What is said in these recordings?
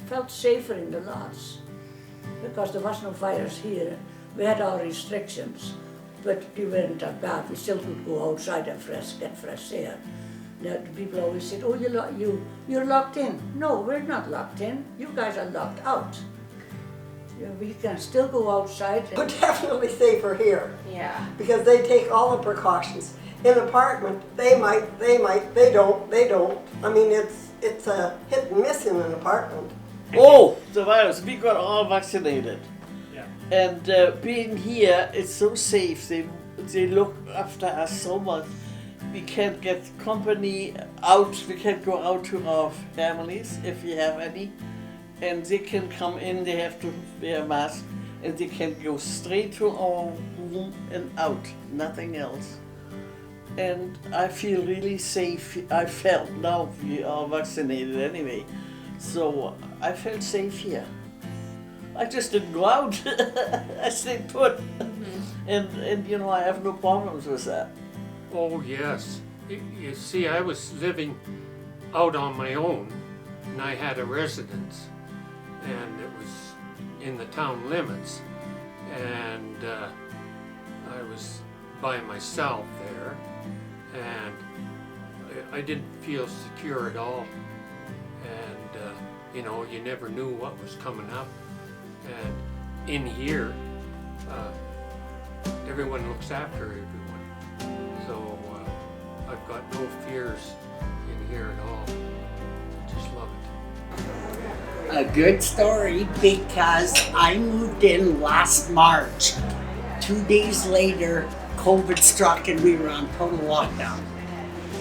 felt safer in the lots because there was no virus here. We had our restrictions, but we weren't that bad. We still could go outside and get fresh air. Now, the people always said, "Oh, you're locked in." No, we're not locked in. You guys are locked out. We can still go outside. We're definitely safer here. Yeah. Because they take all the precautions. In an apartment, they don't. I mean, it's a hit and miss in an apartment. Oh, the virus. We got all vaccinated. Yeah. And being here, it's so safe. They look after us so much. We can't get company out. We can't go out to our families if we have any. And they can come in, they have to wear a mask. And they can go straight to our room and out. Nothing else. And I feel really safe. I felt, now we are vaccinated anyway, so I felt safe here. I just didn't go out. I stayed put. And you know, I have no problems with that. Oh yes. You see, I was living out on my own, and I had a residence, and it was in the town limits, and I was by myself there, and I didn't feel secure at all, and you know, you never knew what was coming up, and in here everyone looks after everyone, so I've got no fears in here at all. I just love it. A good story, because I moved in last March. 2 days later, COVID struck and we were on total lockdown.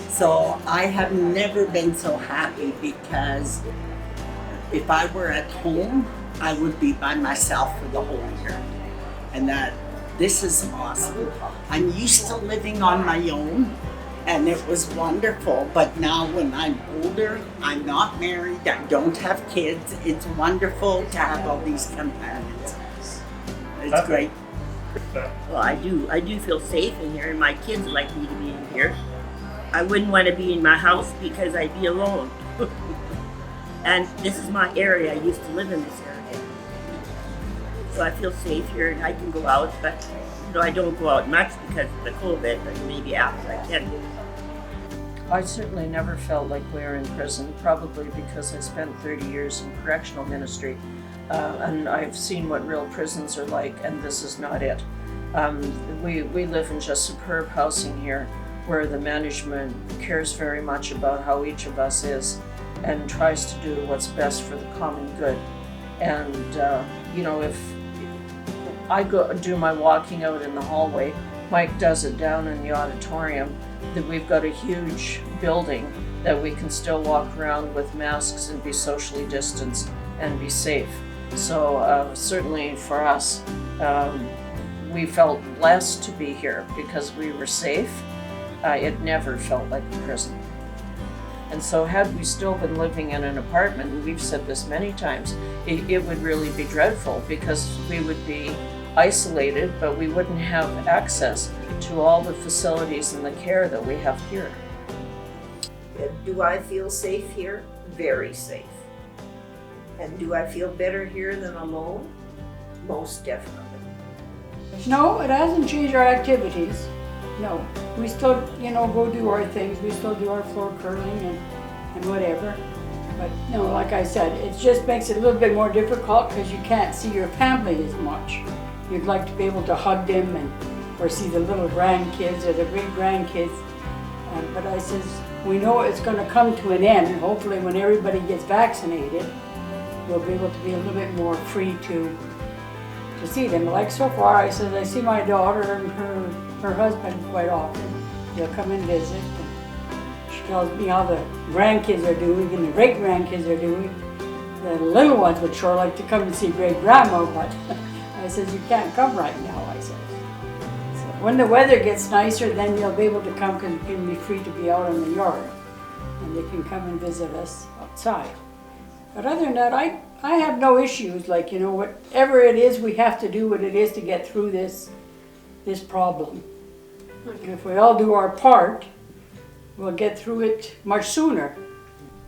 So I have never been so happy, because if I were at home, I would be by myself for the whole year. And this is awesome. I'm used to living on my own, and it was wonderful. But now when I'm older, I'm not married, I don't have kids. It's wonderful to have all these companions. It's great. Well, I do feel safe in here, and my kids like me to be in here. I wouldn't want to be in my house because I'd be alone. And this is my area. I used to live in this area. So I feel safe here, and I can go out, but you know, I don't go out much because of the COVID, but maybe after I can. I certainly never felt like we were in prison, probably because I spent 30 years in correctional ministry, and I've seen what real prisons are like, and this is not it. We live in just superb housing here, where the management cares very much about how each of us is and tries to do what's best for the common good. And you know, if I go do my walking out in the hallway, Mike does it down in the auditorium, that we've got a huge building that we can still walk around with masks and be socially distanced and be safe. So certainly for us, we felt blessed to be here because we were safe. It never felt like a prison. And so had we still been living in an apartment, and we've said this many times, it would really be dreadful, because we would be isolated, but we wouldn't have access to all the facilities and the care that we have here. Do I feel safe here? Very safe. And do I feel better here than alone? Most definitely. No, it hasn't changed our activities. No, we still, go do our things. We still do our floor curling and whatever. But like I said, it just makes it a little bit more difficult because you can't see your family as much. You'd like to be able to hug them or see the little grandkids or the great grandkids. But I says, we know it's going to come to an end. Hopefully when everybody gets vaccinated, we'll be able to be a little bit more free to see them. Like so far, I said, I see my daughter and her husband quite often. They'll come and visit. And she tells me how the grandkids are doing and the great grandkids are doing. The little ones would sure like to come and see great grandma, but I said, you can't come right now, I said. So when the weather gets nicer, then you'll be able to come because you can be free to be out in the yard. And they can come and visit us outside. But other than that, I have no issues. Like, whatever it is, we have to do what it is to get through this problem. And if we all do our part, we'll get through it much sooner.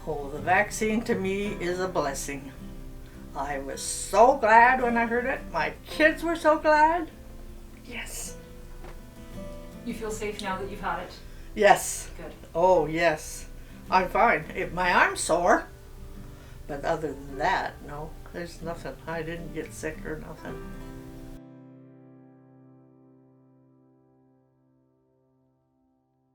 Oh, the vaccine to me is a blessing. I was so glad when I heard it. My kids were so glad. Yes. You feel safe now that you've had it? Yes. Good. Oh, yes. I'm fine. My arm's sore. But other than that, no, there's nothing. I didn't get sick or nothing.